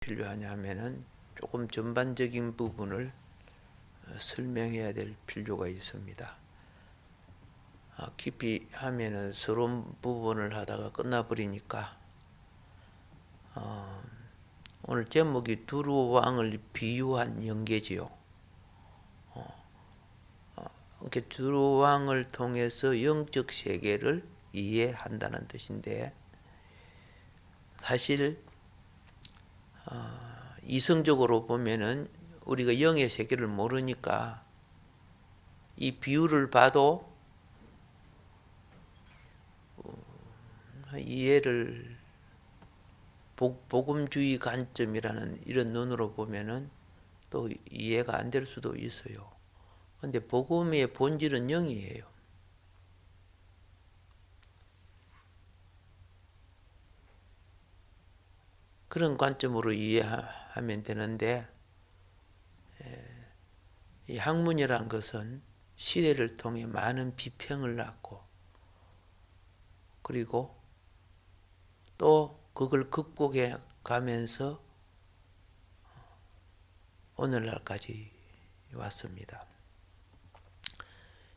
필요하냐 하면은 조금 전반적인 부분을 설명해야 될 필요가 있습니다. 깊이 하면은 서론 부분을 하다가 끝나버리니까 오늘 제목이 두루 왕을 비유한 영계지요. 이렇게 두루 왕을 통해서 영적 세계를 이해한다는 뜻인데, 사실 이성적으로 보면은 우리가 영의 세계를 모르니까 이 비유를 봐도 이해를 복음주의 관점이라는 이런 눈으로 보면은 또 이해가 안 될 수도 있어요. 근데 복음의 본질은 영이에요. 그런 관점으로 이해하면 되는데, 이 학문이란 것은 시대를 통해 많은 비평을 낳고, 그리고 또 그걸 극복해 가면서 오늘날까지 왔습니다.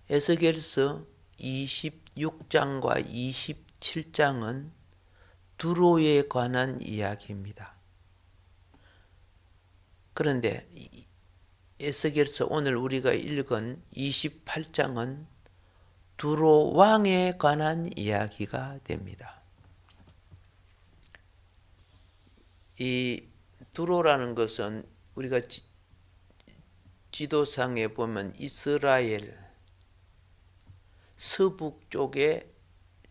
에스겔서 26장과 27장은 두로에 관한 이야기입니다. 그런데 에스겔서 오늘 우리가 읽은 28장은 두로 왕에 관한 이야기가 됩니다. 이 두로라는 것은 우리가 지도상에 보면 이스라엘 서북 쪽에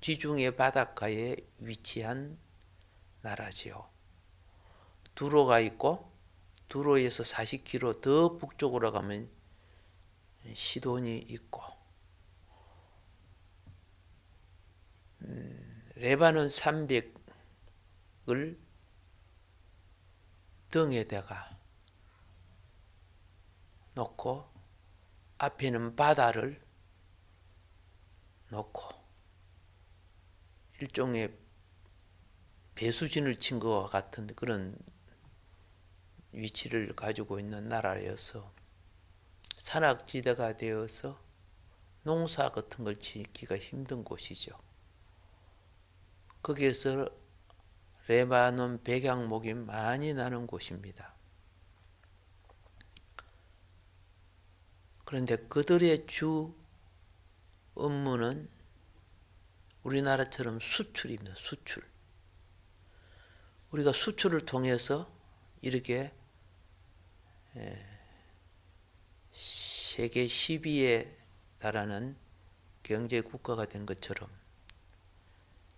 지중해 바닷가에 위치한 나라지요. 두로가 있고, 두로에서 40km 더 북쪽으로 가면 시돈이 있고, 레바논 산맥을 등에다가 놓고 앞에는 바다를 놓고 일종의 배수진을 친 것과 같은 그런 위치를 가지고 있는 나라여서 산악지대가 되어서 농사 같은 걸 짓기가 힘든 곳이죠. 거기에서 레바논 백향목이 많이 나는 곳입니다. 그런데 그들의 주 업무는 우리나라처럼 수출입니다. 수출. 우리가 수출을 통해서 이렇게 세계 10위에 달하는 경제 국가가 된 것처럼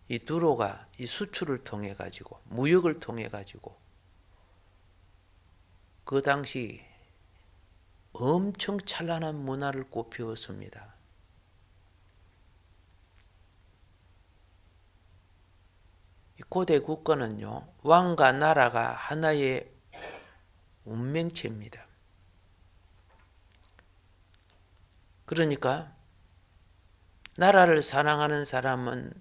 이 두로가 이 수출을 통해 가지고, 무역을 통해 가지고 그 당시 엄청 찬란한 문화를 꽃피웠습니다. 고대 국가는요, 왕과 나라가 하나의 운명체입니다. 그러니까 나라를 사랑하는 사람은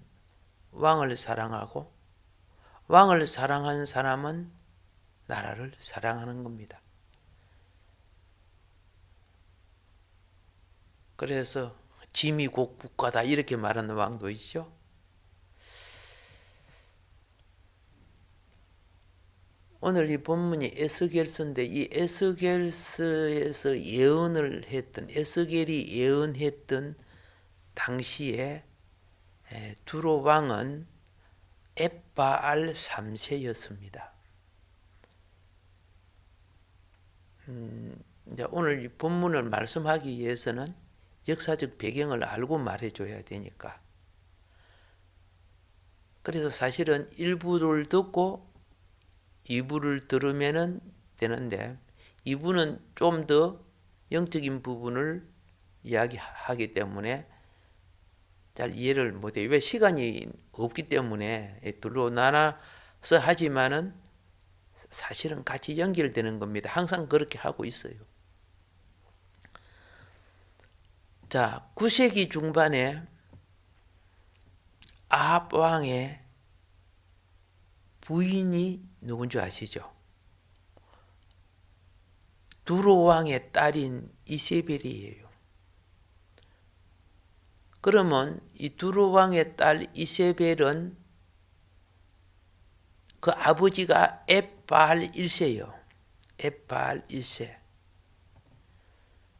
왕을 사랑하고, 왕을 사랑하는 사람은 나라를 사랑하는 겁니다. 그래서 지미국 국가다 이렇게 말하는 왕도 있죠. 오늘 이 본문이 에스겔서인데, 이 에스겔서에서 예언을 했던, 에스겔이 예언했던 당시에 두로 왕은 엣바알 3세였습니다. 이제 오늘 이 본문을 말씀하기 위해서는 역사적 배경을 알고 말해줘야 되니까. 그래서 사실은 일부를 듣고 2부를 들으면 되는데, 2부는 좀 더 영적인 부분을 이야기하기 때문에 잘 이해를 못해요. 왜? 시간이 없기 때문에 둘로 나눠서 하지만은 사실은 같이 연결되는 겁니다. 항상 그렇게 하고 있어요. 자, 9세기 중반에 아합 왕의 부인이 누군지 아시죠? 두로 왕의 딸인 이세벨이에요. 그러면 이 두로 왕의 딸 이세벨은 그 아버지가 엣바알 1세예요. 엣바알 1세.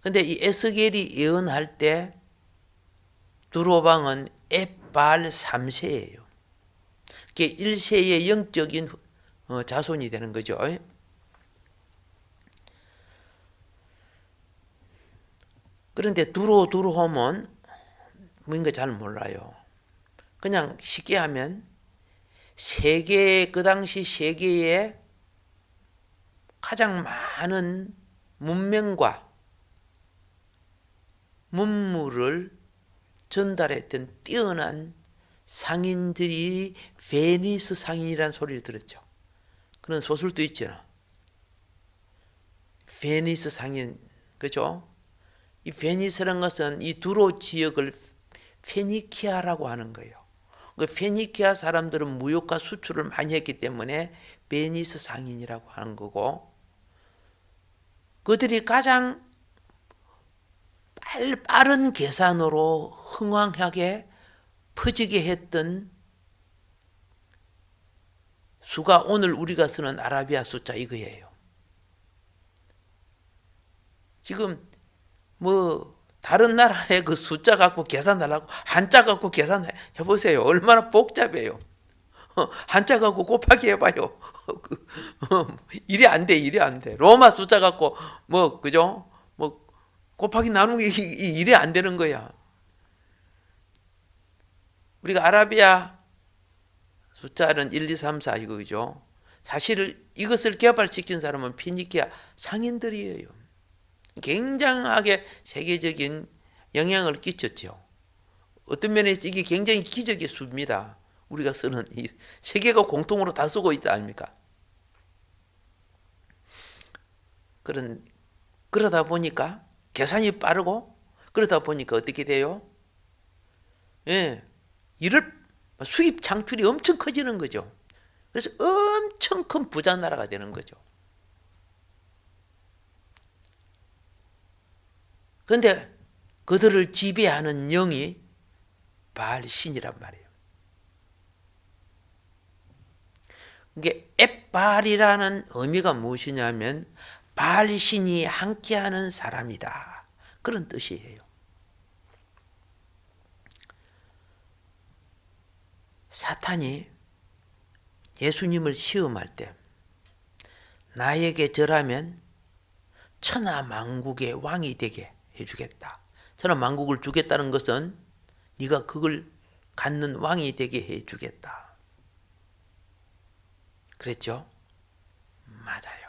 근데 이 에스겔이 예언할 때 두로 왕은 엣바알 3세예요. 그게 1세의 영적인 자손이 되는 거죠. 그런데 두로 하면 뭔가 잘 몰라요. 그냥 쉽게 하면 그 당시 세계에 가장 많은 문명과 문물을 전달했던 뛰어난 상인들이 베니스 상인이라는 소리를 들었죠. 그런 소설도 있잖아. 베니스 상인, 그죠? 이 베니스라는 것은 이 두로 지역을 페니키아라고 하는 거예요. 그 페니키아 사람들은 무역과 수출을 많이 했기 때문에 베니스 상인이라고 하는 거고, 그들이 가장 빠른 계산으로 흥왕하게 퍼지게 했던 수가 오늘 우리가 쓰는 아라비아 숫자 이거예요. 지금 뭐 다른 나라의 그 숫자 갖고 계산하려고 한자 갖고 계산해 보세요. 얼마나 복잡해요. 한자 갖고 곱하기 해봐요. 일이 안 돼, 일이 안 돼. 로마 숫자 갖고 뭐 그죠? 뭐 곱하기 나누기 일이 안 되는 거야. 우리가 아라비아 숫자는 1, 2, 3, 4 이거죠. 사실 이것을 개발시킨 사람은 피니키아 상인들이에요. 굉장하게 세계적인 영향을 끼쳤죠. 어떤 면에서 이게 굉장히 기적의 수입니다. 우리가 쓰는 이 세계가 공통으로 다 쓰고 있다 아닙니까? 그러다 보니까 계산이 빠르고 그러다 보니까 어떻게 돼요? 예, 수입 창출이 엄청 커지는 거죠. 그래서 엄청 큰 부자 나라가 되는 거죠. 그런데 그들을 지배하는 영이 바알 신이란 말이에요. 이게 엣바알이라는 의미가 무엇이냐면 바알 신이 함께하는 사람이다. 그런 뜻이에요. 사탄이 예수님을 시험할 때 나에게 절하면 천하 만국의 왕이 되게 해주겠다. 천하 만국을 주겠다는 것은 네가 그걸 갖는 왕이 되게 해주겠다. 그랬죠? 맞아요.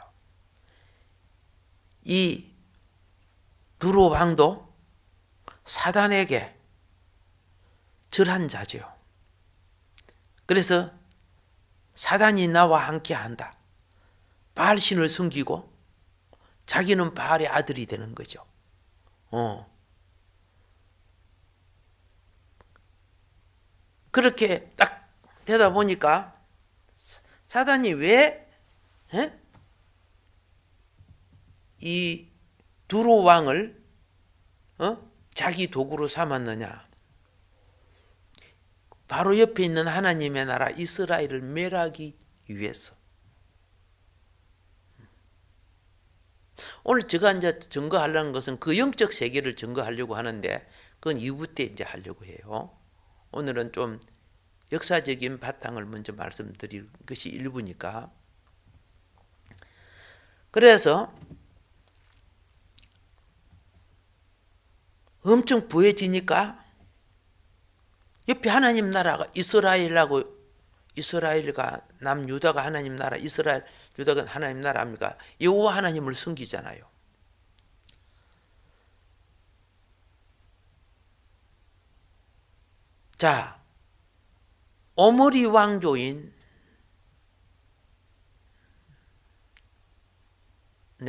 이 두로 왕도 사단에게 절한 자죠. 그래서 사단이 나와 함께 한다. 바알 신을 숨기고 자기는 바알의 아들이 되는 거죠. 그렇게 딱 되다 보니까 사단이 왜 이 두로 왕을 자기 도구로 삼았느냐? 바로 옆에 있는 하나님의 나라 이스라엘을 멸하기 위해서. 오늘 제가 이제 증거하려는 것은 그 영적 세계를 증거하려고 하는데 그건 이후 때 이제 하려고 해요. 오늘은 좀 역사적인 바탕을 먼저 말씀드릴 것이 일부니까. 그래서 엄청 부해지니까 옆에 하나님 나라가 이스라엘과 남유다가 하나님 나라, 이스라엘 유다가 하나님 나라입니까? 여호와 하나님을 숨기잖아요. 자, 오므리 왕조인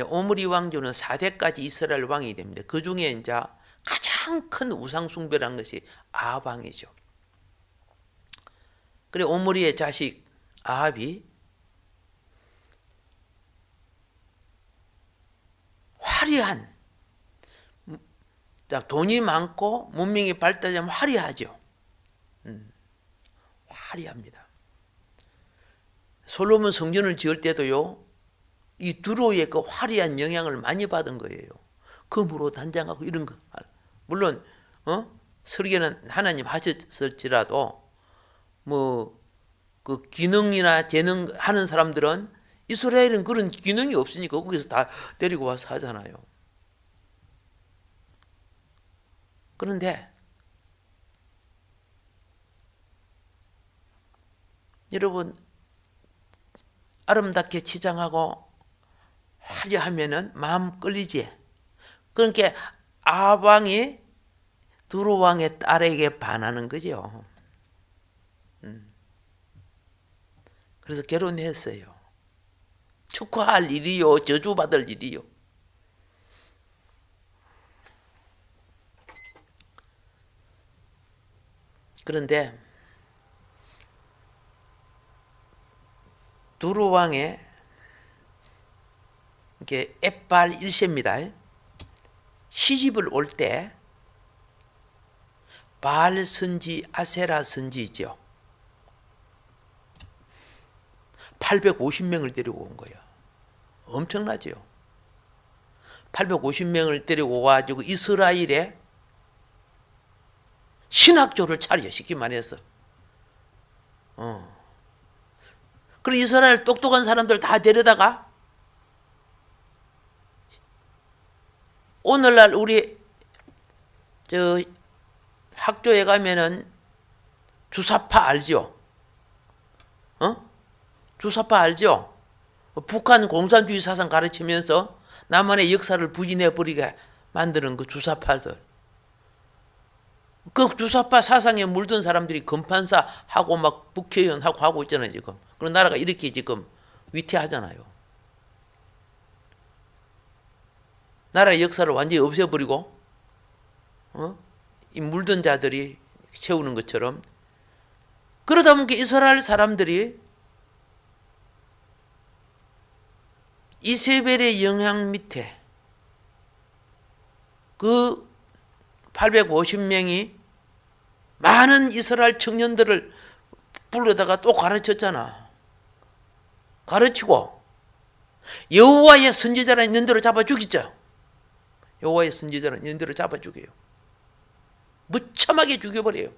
오므리 왕조는 4대까지 이스라엘 왕이 됩니다. 그 중에 이제 가장 큰 우상 숭배라는 것이 아합 왕이죠. 그래 오므리의 자식 아합이 화려한, 돈이 많고 문명이 발달하면 화려하죠. 화려합니다. 솔로몬 성전을 지을 때도요, 이 두로의 그 화려한 영향을 많이 받은 거예요. 금으로 단장하고 이런 거. 물론 설계는 하나님 하셨을지라도 그 기능이나 재능 하는 사람들은 이스라엘은 그런 기능이 없으니까 거기서 다 데리고 와서 하잖아요. 그런데 여러분, 아름답게 치장하고 화려하면은 마음 끌리지. 그러니까 아방이 두로왕의 딸에게 반하는 거죠. 그래서 결혼했어요. 축하할 일이요, 저주받을 일이요. 그런데 두로왕의 이게 엣발 1세입니다. 시집을 올 때 바알 선지, 아세라 선지 있죠. 850명을 데리고 온 거예요. 엄청나죠. 850명을 데리고 와가지고 이스라엘에 신학교를 차려, 쉽게 말해서. 그리고 이스라엘 똑똑한 사람들 다 데려다가 오늘날 우리 학교에 가면은 주사파 알죠? 주사파 알죠? 북한 공산주의 사상 가르치면서 남한의 역사를 부진해버리게 만드는 그 주사파들. 그 주사파 사상에 물든 사람들이 검판사하고 막 국회의원하고 하고 있잖아요, 지금. 그런 나라가 이렇게 지금 위태하잖아요. 나라의 역사를 완전히 없애버리고, 이 물든 자들이 세우는 것처럼. 그러다 보니까 이스라엘 사람들이 이세벨의 영향 밑에 그 850명이 많은 이스라엘 청년들을 불러다가 또 가르쳤잖아. 가르치고 여호와의 선지자라는 년들을 잡아 죽였죠. 여호와의 선지자라는 년들을 잡아 죽여요. 무참하게 죽여버려요.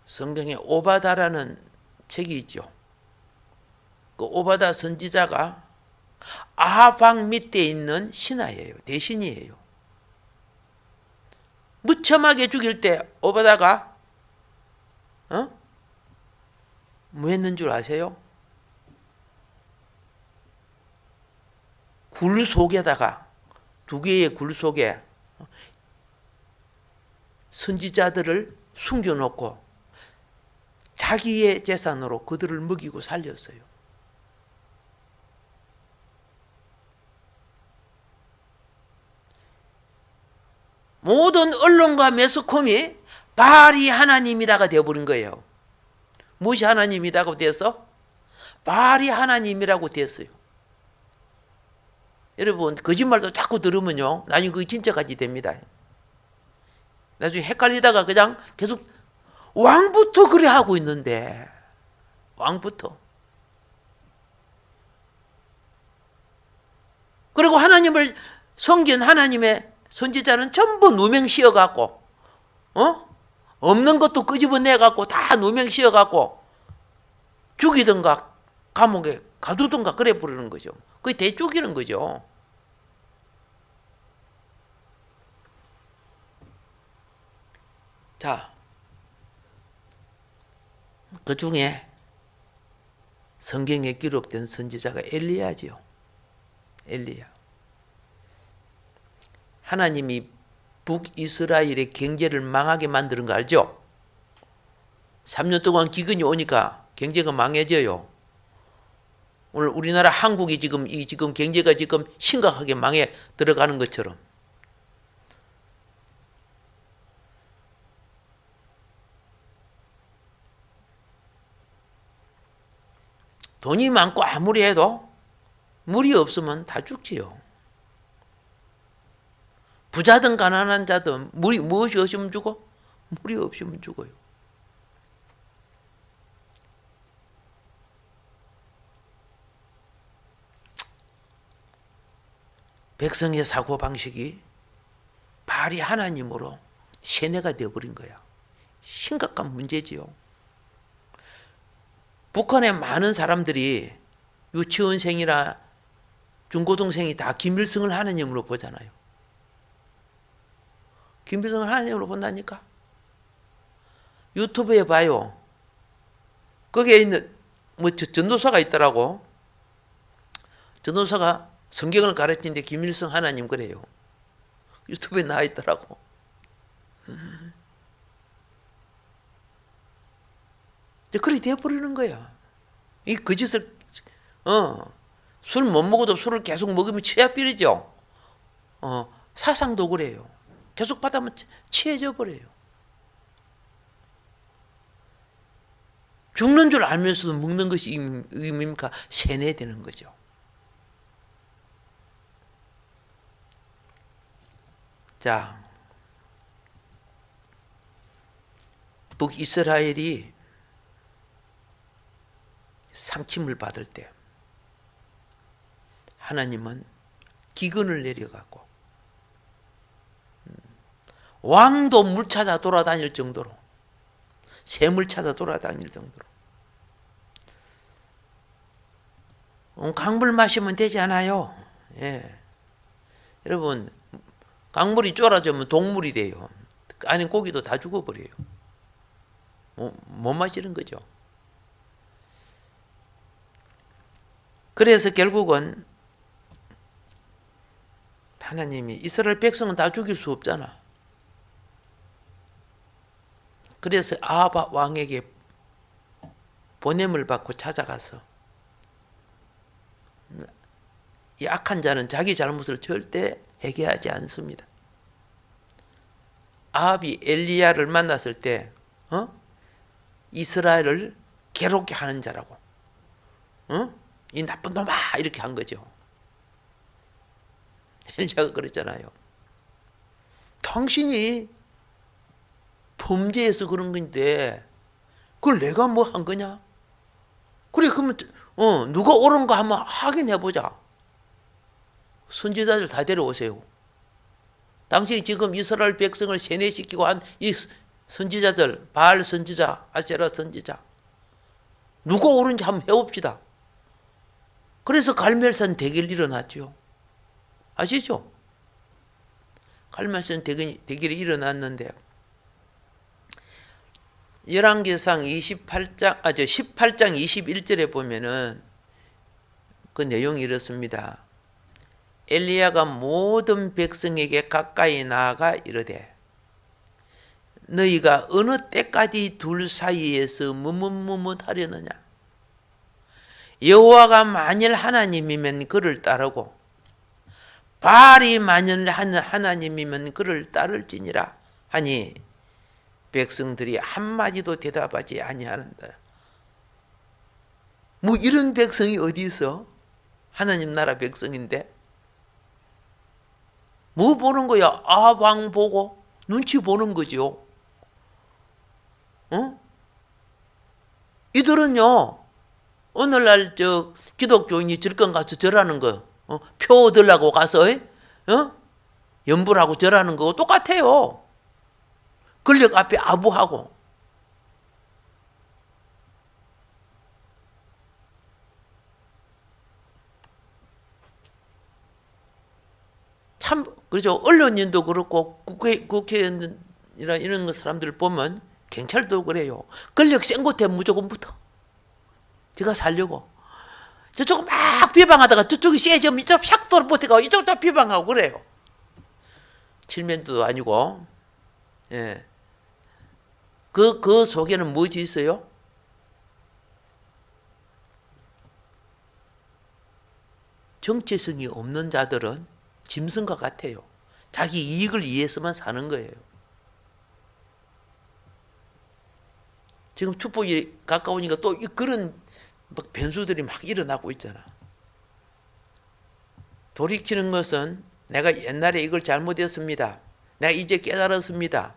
성경에 오바다라는 책이 있죠. 그 오바다 선지자가 아방 밑에 있는 신하예요. 대신이에요. 무참하게 죽일 때 오바다가 뭐 했는 줄 아세요? 굴 속에다가, 두 개의 굴 속에 선지자들을 숨겨놓고 자기의 재산으로 그들을 먹이고 살렸어요. 모든 언론과 매스컴이 바알이 하나님이다가 되어버린 거예요. 무엇이 하나님이라고 돼서? 바알이 하나님이라고 됐어요. 여러분, 거짓말도 자꾸 들으면요, 나중에 그게 진짜까지 됩니다. 나중에 헷갈리다가 그냥 계속 왕부터 그래 하고 있는데, 왕부터. 그리고 하나님을 섬긴 하나님의 선지자는 전부 누명 씌어갖고, 없는 것도 끄집어내갖고 다 누명 씌어갖고 죽이든가 감옥에 가두든가 그래 부르는 거죠. 그게 대죽이는 거죠. 자, 그 중에 성경에 기록된 선지자가 엘리야지요. 엘리야. 하나님이 북이스라엘의 경제를 망하게 만드는 거 알죠? 3년 동안 기근이 오니까 경제가 망해져요. 오늘 우리나라 한국이 지금 경제가 지금 심각하게 망해 들어가는 것처럼. 돈이 많고 아무리 해도 물이 없으면 다 죽지요. 부자든 가난한 자든 물이 무엇이 없으면 죽어? 물이 없으면 죽어요. 백성의 사고방식이 바알이 하나님으로 세뇌가 되어버린 거야. 심각한 문제지요. 북한의 많은 사람들이 유치원생이나 중고등생이 다 김일성을 하나님으로 보잖아요. 김일성을 하나님으로 본다니까. 유튜브에 봐요. 거기에 있는 전도사가 있더라고. 전도사가 성경을 가르치는데 김일성 하나님 그래요. 유튜브에 나와 있더라고. 그렇게 되어버리는 거야. 이 거짓을 술 못 먹어도 술을 계속 먹으면 취해버리죠. 사상도 그래요. 계속 받으면 취해져 버려요. 죽는 줄 알면서도 먹는 것이 의미입니까? 세뇌되는 거죠. 자, 북이스라엘이 삼킴을 받을 때 하나님은 기근을 내려가고 왕도 물 찾아 돌아다닐 정도로 샘을 찾아 돌아다닐 정도로 강물 마시면 되지 않아요. 예. 여러분 강물이 쫄아지면 동물이 돼요. 안에 고기도 다 죽어버려요. 못 마시는 거죠. 그래서 결국은 하나님이 이스라엘 백성은 다 죽일 수 없잖아. 그래서 아합 왕에게 보냄을 받고 찾아가서 이 악한 자는 자기 잘못을 절대 회개하지 않습니다. 아합이 엘리야를 만났을 때 이스라엘을 괴롭게 하는 자라고 이 나쁜 놈아 이렇게 한 거죠. 엘리야가 그랬잖아요. 당신이 범죄해서 그런 건데 그걸 내가 뭐 한 거냐? 그래 그러면 누가 옳은가 한번 확인해보자. 선지자들 다 데려오세요. 당신이 지금 이스라엘 백성을 세뇌시키고 한 이 선지자들, 바알 선지자, 아세라 선지자 누가 옳은지 한번 해봅시다. 그래서 갈멜산 대결이 일어났죠. 아시죠? 갈멜산 대결이 일어났는데 열왕기상 18장 21절에 보면은 그 내용이 이렇습니다. 엘리야가 모든 백성에게 가까이 나아가 이르되 너희가 어느 때까지 둘 사이에서 무뭇무뭇하려느냐? 여호와가 만일 하나님이면 그를 따르고 바알이 만일 하나님이면 그를 따를지니라 하니 백성들이 한마디도 대답하지 아니하는다. 뭐 이런 백성이 어디 있어? 하나님 나라 백성인데 뭐 보는 거야? 아왕 보고 눈치 보는 거죠. 이들은요 오늘날 기독교인이 절권 가서 절하는 거 표 얻으려고 가서 연불하고 절하는 거 똑같아요. 권력 앞에 아부하고 참 그렇죠. 언론인도 그렇고 국회의원이나 이런 사람들 보면 경찰도 그래요. 권력 센 곳에 무조건 붙어. 제가 살려고. 저쪽은 막 비방하다가 저쪽이 세지면 이쪽 샥 돌아붙어가고 이쪽도 비방하고 그래요. 칠면도 아니고. 예. 그 속에는 무엇이 있어요? 정체성이 없는 자들은 짐승과 같아요. 자기 이익을 위해서만 사는 거예요. 지금 축복이 가까우니까 또 그런 막 변수들이 막 일어나고 있잖아. 돌이키는 것은 내가 옛날에 이걸 잘못했습니다. 내가 이제 깨달았습니다.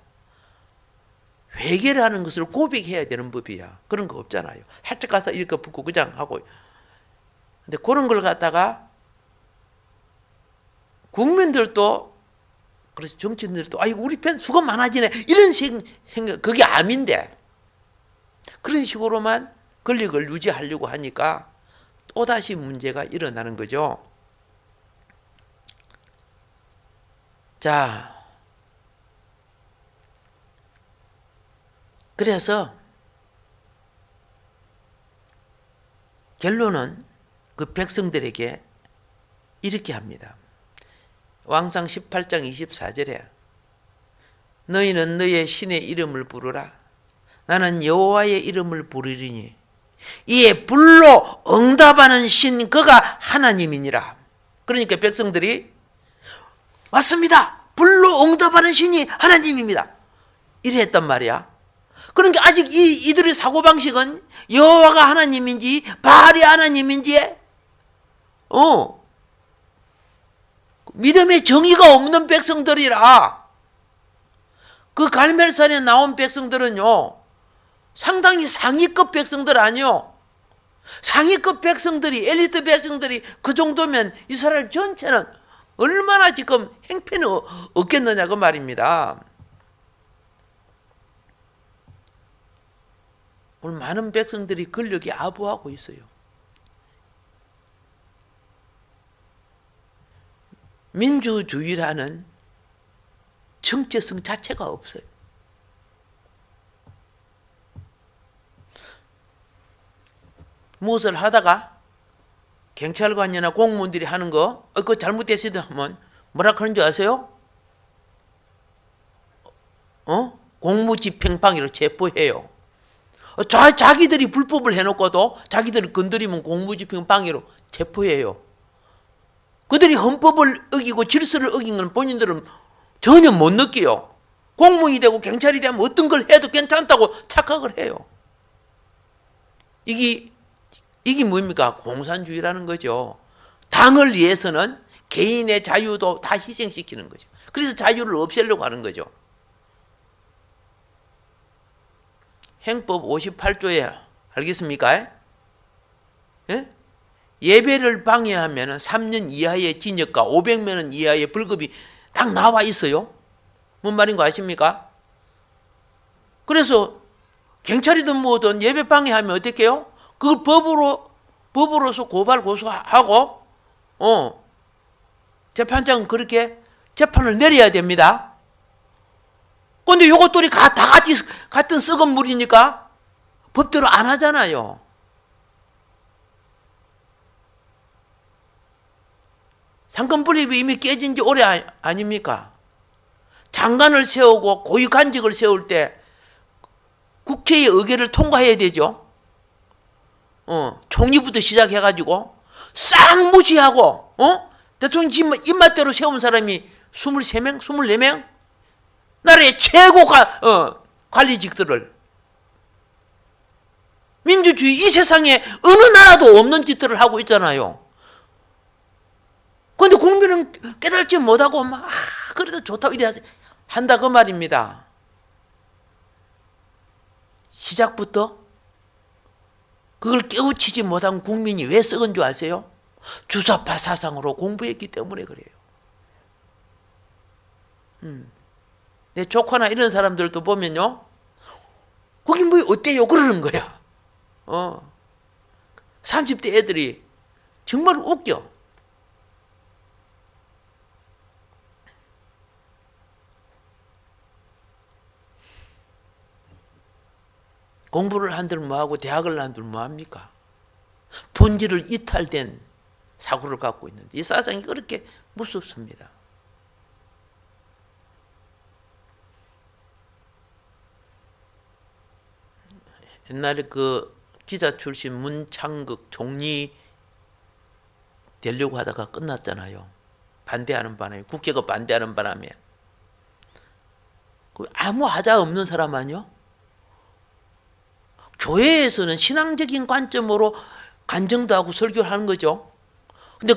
회개를 하는 것을 고백해야 되는 법이야. 그런 거 없잖아요. 살짝 가서 이렇게 붙고 그냥 하고. 근데 그런 걸 갖다가 국민들도, 그래서 정치인들도, 아이고, 우리 편 수가 많아지네. 이런 생각, 그게 암인데. 그런 식으로만 권력을 유지하려고 하니까 또다시 문제가 일어나는 거죠. 자, 그래서 결론은 그 백성들에게 이렇게 합니다. 왕상 18장 24절에 너희는 너의 신의 이름을 부르라. 나는 여호와의 이름을 부르리니 이에 불로 응답하는 신 그가 하나님이니라. 그러니까 백성들이 맞습니다. 불로 응답하는 신이 하나님입니다. 이래 했단 말이야. 그러니까 아직 이들의 사고방식은 여호와가 하나님인지 바알이 하나님인지 믿음의 정의가 없는 백성들이라. 그 갈멜산에 나온 백성들은요, 상당히 상위급 백성들 아니요. 상위급 백성들이, 엘리트 백성들이 그 정도면 이스라엘 전체는 얼마나 지금 행편이 없겠느냐 그 말입니다. 오늘 많은 백성들이 권력에 아부하고 있어요. 민주주의라는 정체성 자체가 없어요. 무엇을 하다가 경찰관이나 공무원들이 하는 거, 그거 잘못됐으면 하면 뭐라 그런 줄 아세요? 공무집행방해로 체포해요. 자기들이 불법을 해놓고도 자기들을 건드리면 공무집행방해로 체포해요. 그들이 헌법을 어기고 질서를 어긴 건 본인들은 전혀 못 느껴요. 공무원이 되고 경찰이 되면 어떤 걸 해도 괜찮다고 착각을 해요. 이게 뭡니까? 공산주의라는 거죠. 당을 위해서는 개인의 자유도 다 희생시키는 거죠. 그래서 자유를 없애려고 하는 거죠. 행법 58조에 알겠습니까? 예? 예배를 방해하면 3년 이하의 징역과 500만 원 이하의 벌금이 딱 나와 있어요. 뭔 말인 거 아십니까? 그래서 경찰이든 뭐든 예배 방해하면 어떻게 해요? 그걸 법으로서 고발 고소하고 재판장은 그렇게 재판을 내려야 됩니다. 그런데 요것들이 다 같이 같은 썩은 물이니까 법대로 안 하잖아요. 상권분립이 이미 깨진 지 오래 아닙니까? 장관을 세우고 고위관직을 세울 때 국회의 의결을 통과해야 되죠. 총리부터 시작해가지고 싹 무시하고 대통령 입맛대로 세운 사람이 23명, 24명? 나라의 최고 관리직들을, 민주주의 이 세상에 어느 나라도 없는 짓들을 하고 있잖아요. 그런데 국민은 깨달지 못하고 막 그래도 좋다고 이래 한다 그 말입니다. 시작부터 그걸 깨우치지 못한 국민이 왜 썩은 줄 아세요? 주사파 사상으로 공부했기 때문에 그래요. 내 조카나 이런 사람들도 보면요, 거기 뭐 어때요? 그러는 거야. 30대 애들이 정말 웃겨. 공부를 한들 뭐하고 대학을 한들 뭐합니까? 본질을 이탈된 사고를 갖고 있는데 이 사상이 그렇게 무섭습니다. 옛날에 그 기자 출신 문창극 총리 되려고 하다가 끝났잖아요. 반대하는 바람에, 국회가 반대하는 바람에. 아무 하자 없는 사람 아니요? 교회에서는 신앙적인 관점으로 간증도 하고 설교를 하는 거죠. 근데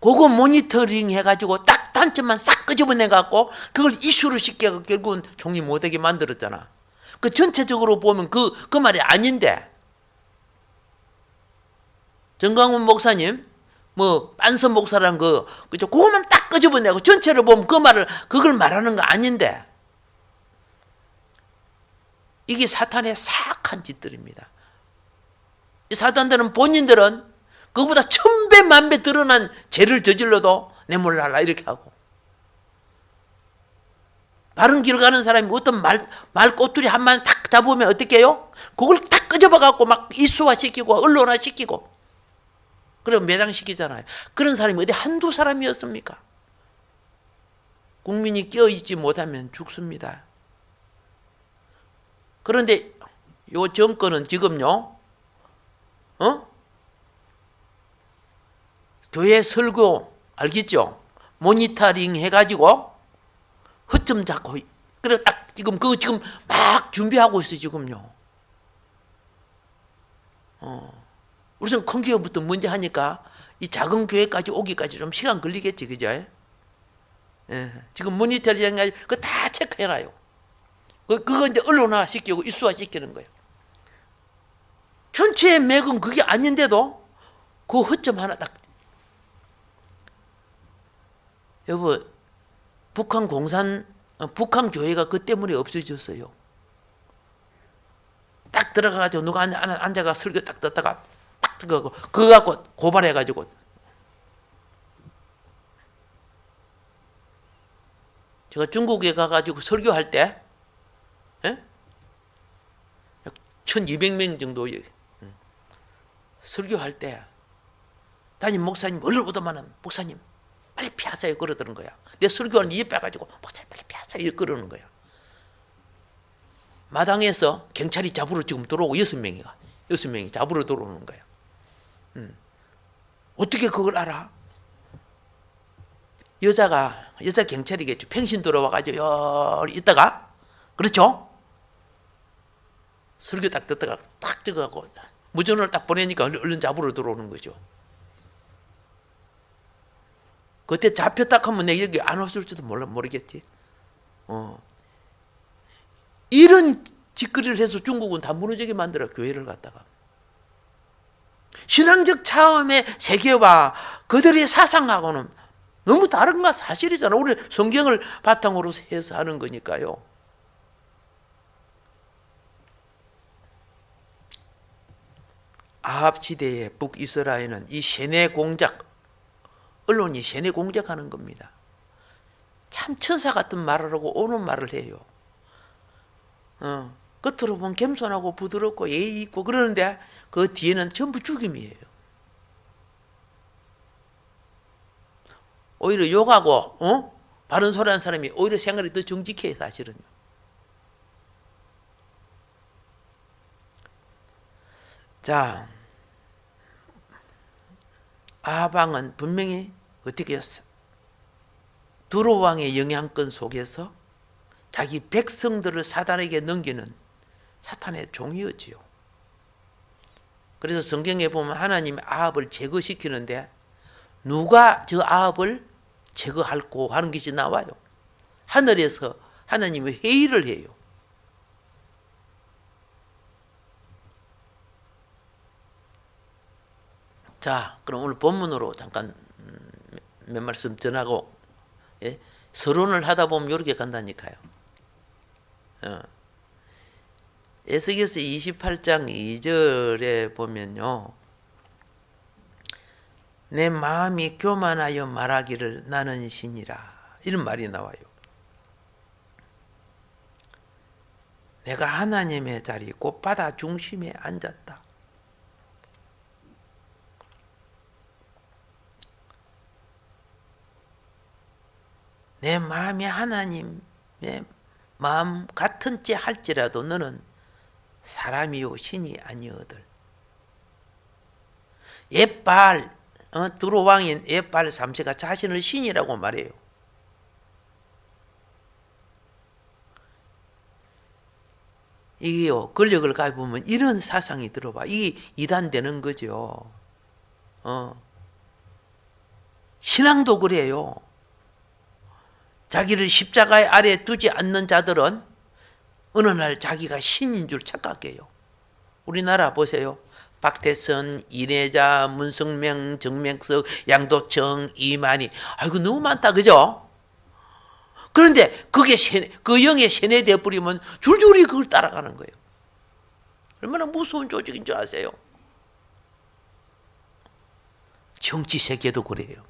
그거 모니터링 해가지고 딱 단점만 싹 끄집어내갖고 그걸 이슈로 시켜서 결국은 총리 못하게 만들었잖아. 그 전체적으로 보면 그 말이 아닌데. 정강훈 목사님, 빤서 목사라는 그죠? 그거만 딱 끄집어내고 전체를 보면 그걸 말하는 거 아닌데. 이게 사탄의 사악한 짓들입니다. 이 사탄들은 본인들은 그보다 1000배, 10,000배 드러난 죄를 저질러도 내 몰라라 이렇게 하고, 바른 길 가는 사람이 어떤 말 꼬투리 한 마디 탁 잡으면 어떻게 해요? 그걸 탁 끄집어 갖고 막 이슈화시키고 언론화시키고 그럼 매장시키잖아요. 그런 사람이 어디 한두 사람이었습니까? 국민이 깨어있지 못하면 죽습니다. 그런데 요 정권은 지금요, 교회 설교 알겠죠? 모니터링 해가지고 허점 잡고, 그래 딱 지금 지금 막 준비하고 있어요 지금요. 우선 큰 교회부터 먼저 하니까 이 작은 교회까지 오기까지 좀 시간 걸리겠지, 그죠? 예. 지금 모니터링 해가지고 그거 다 체크해놔요. 그거 이제 언론화 시키고 이슈화 시키는 거예요. 전체의 맥은 그게 아닌데도 그 허점 하나 딱. 여보, 북한 교회가 그 때문에 없어졌어요. 딱 들어가가지고 누가 앉아가 설교 딱 듣다가 딱 들어가고 그거 갖고 고발해가지고. 제가 중국에 가가지고 설교할 때 1200명 정도 설교할 때 담임 목사님 얼른 오더만은 목사님 빨리 피하세요 그러더는 거야. 내 설교하는 입 빼가지고 목사님 빨리 피하세요 이렇게 그러는 거야. 마당에서 경찰이 잡으러 지금 들어오고 6명이 잡으러 들어오는 거야. 어떻게 그걸 알아? 여자 경찰이겠죠. 펜신 들어와가지고 있다가, 그렇죠? 설교 딱 듣다가 탁 찍어갖고 무전을 딱 보내니까 얼른 잡으러 들어오는 거죠. 그때 잡혔다 하면 내 여기 안 왔을지도 모르겠지. 이런 짓거리를 해서 중국은 다 무너지게 만들어, 교회를 갖다가. 신앙적 차원의 세계와 그들의 사상하고는 너무 다른 거 사실이잖아. 우리 성경을 바탕으로 해서 하는 거니까요. 아합 시대의 북이스라엘은 이 세뇌 공작, 언론이 세뇌 공작하는 겁니다. 참 천사 같은 말을 하고 오는 말을 해요. 겉으로 보면 겸손하고 부드럽고 예의 있고 그러는데 그 뒤에는 전부 죽임이에요. 오히려 욕하고 바른 소리 하는 사람이 오히려 생활이 더 정직해, 사실은요. 자, 아방은 분명히 어떻게 했어? 두로 왕의 영향권 속에서 자기 백성들을 사단에게 넘기는 사탄의 종이었지요. 그래서 성경에 보면 하나님이 아합을 제거시키는데 누가 저 아합을 제거할고 하는 것이 나와요. 하늘에서 하나님이 회의를 해요. 자, 그럼 오늘 본문으로 잠깐 몇 말씀 전하고, 예? 서론을 하다 보면 이렇게 간다니까요. 에스겔서 28장 2절에 보면요, 내 마음이 교만하여 말하기를 나는 신이라, 이런 말이 나와요. 내가 하나님의 자리 곧 바다 중심에 앉았다. 내 마음이 하나님의 마음 같은 째 할지라도 너는 사람이요 신이 아니거들. 옛발 두로 왕인 옛발 3세가 자신을 신이라고 말해요. 이게요, 권력을 가져보면 이런 사상이 들어봐. 이게 이단되는 거죠. 신앙도 그래요. 자기를 십자가 아래에 두지 않는 자들은 어느 날 자기가 신인 줄 착각해요. 우리나라 보세요. 박태선, 이내자, 문성명, 정명석, 양도청, 이만희. 아이고 너무 많다, 그죠? 그런데 그게 그 영에 세뇌되어 버리면 줄줄이 그걸 따라가는 거예요. 얼마나 무서운 조직인 줄 아세요? 정치 세계도 그래요.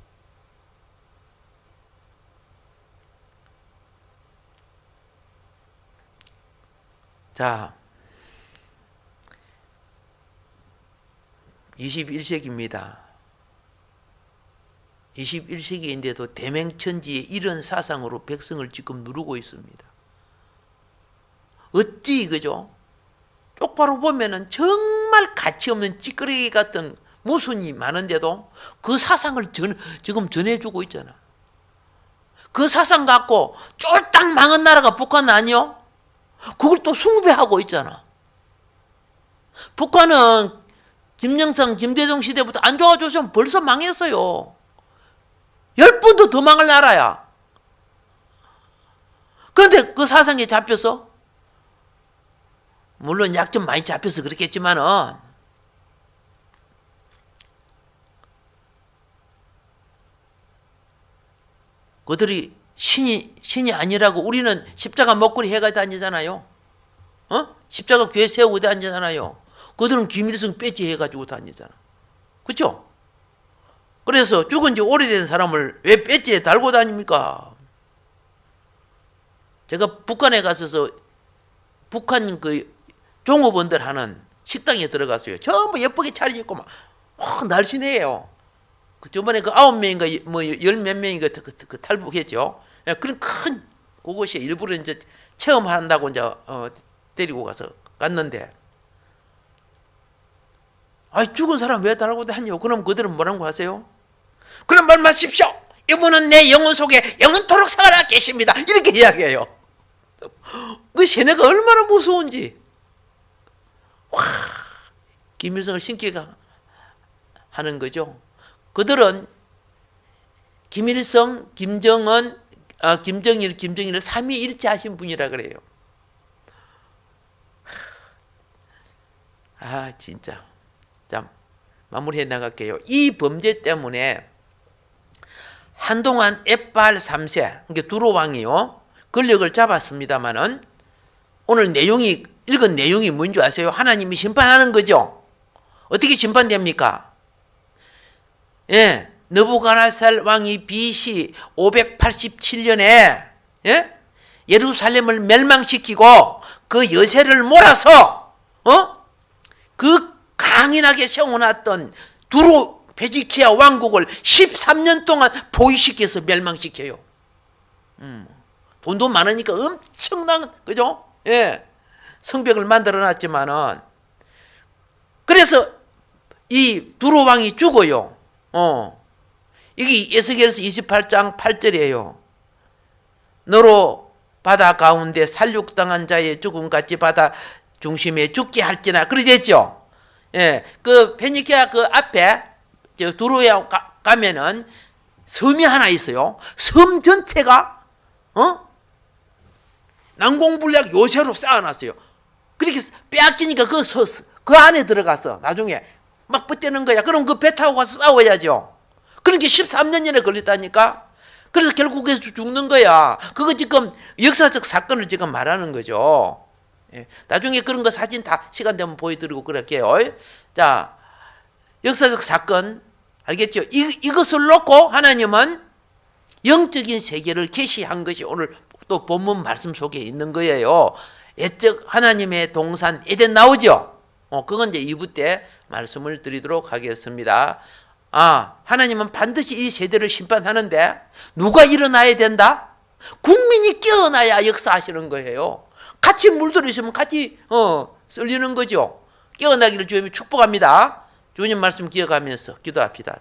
자, 21세기입니다. 21세기인데도 대맹천지의 이런 사상으로 백성을 지금 누르고 있습니다. 어찌 그죠? 똑바로 보면은 정말 가치 없는 찌끄레기 같은 모순이 많은데도 그 사상을 지금 전해주고 있잖아. 그 사상 갖고 쫄딱 망한 나라가 북한 아니요? 그걸 또 숭배하고 있잖아. 북한은 김영삼, 김대중 시대부터 안 좋아졌으면 벌써 망했어요. 10번도 더 망할 나라야. 그런데 그 사상에 잡혀서, 물론 약 좀 많이 잡혀서 그렇겠지만은, 그들이 신이 아니라고 우리는 십자가 먹구리 해가 다니잖아요. 십자가 교회 세우고 다니잖아요. 그들은 김일성 배지 해가지고 다니잖아. 그렇죠? 그래서 죽은 지 오래된 사람을 왜 배지에 달고 다닙니까? 제가 북한에 가서서 북한 그 종업원들 하는 식당에 들어갔어요. 전부 예쁘게 차려입고 막 날씬해요. 그 저번에 그 9명인가 뭐 10몇 명인가 그 탈북했죠. 그런 큰 그곳에 일부러 이제 체험한다고 이제 데리고 가서 갔는데, 아 죽은 사람 왜 달고 다녀? 그럼 그들은 뭐라고 하세요? 그런 말 마십시오. 이분은 내 영혼 속에 영원토록 살아 계십니다. 이렇게 이야기해요. 그 세뇌가 얼마나 무서운지. 와, 김일성을 신기가 하는 거죠. 그들은 김일성, 김정은, 김정일을 삼위일체하신 분이라 그래요. 아 진짜. 자, 마무리해 나갈게요. 이 범죄 때문에 한동안 엣발 3세, 그러니까 두로왕이요, 권력을 잡았습니다만은 오늘 읽은 내용이 뭔지 아세요? 하나님이 심판하는 거죠. 어떻게 심판됩니까? 예, 느부갓네살 왕이 BC 587년에 예루살렘을 멸망시키고 그 여세를 몰아서 그 강인하게 세워놨던 두로 베지키아 왕국을 13년 동안 포위시켜서 멸망시켜요. 돈도 많으니까 엄청난, 그죠? 예. 성벽을 만들어 놨지만은, 그래서 이 두로 왕이 죽어요. 이게 에스겔서 28장 8절이에요. 너로 바다 가운데 살육당한 자의 죽음같이 바다 중심에 죽게 할지나. 그래 됐죠? 예. 그 페니키아 그 앞에 두로에 가면은 섬이 하나 있어요. 섬 전체가 난공불락 요새로 쌓아놨어요. 그렇게 빼앗기니까 그 안에 들어가서 나중에 막 붙대는 거야. 그럼 그 배 타고 가서 싸워야죠. 그러니까 13년이나 걸렸다니까. 그래서 결국에서 죽는 거야. 그거 지금 역사적 사건을 지금 말하는 거죠. 예. 나중에 그런 거 사진 다 시간 되면 보여드리고 그럴게요. 자, 역사적 사건 알겠죠? 이것을 놓고 하나님은 영적인 세계를 계시한 것이 오늘 또 본문 말씀 속에 있는 거예요. 옛적 하나님의 동산 에덴 나오죠? 그건 이제 2부 때 말씀을 드리도록 하겠습니다. 하나님은 반드시 이 세대를 심판하는데 누가 일어나야 된다? 국민이 깨어나야 역사하시는 거예요. 같이 물들이시면 같이 썰리는 거죠. 깨어나기를 주님이 축복합니다. 주님 말씀 기억하면서 기도합시다.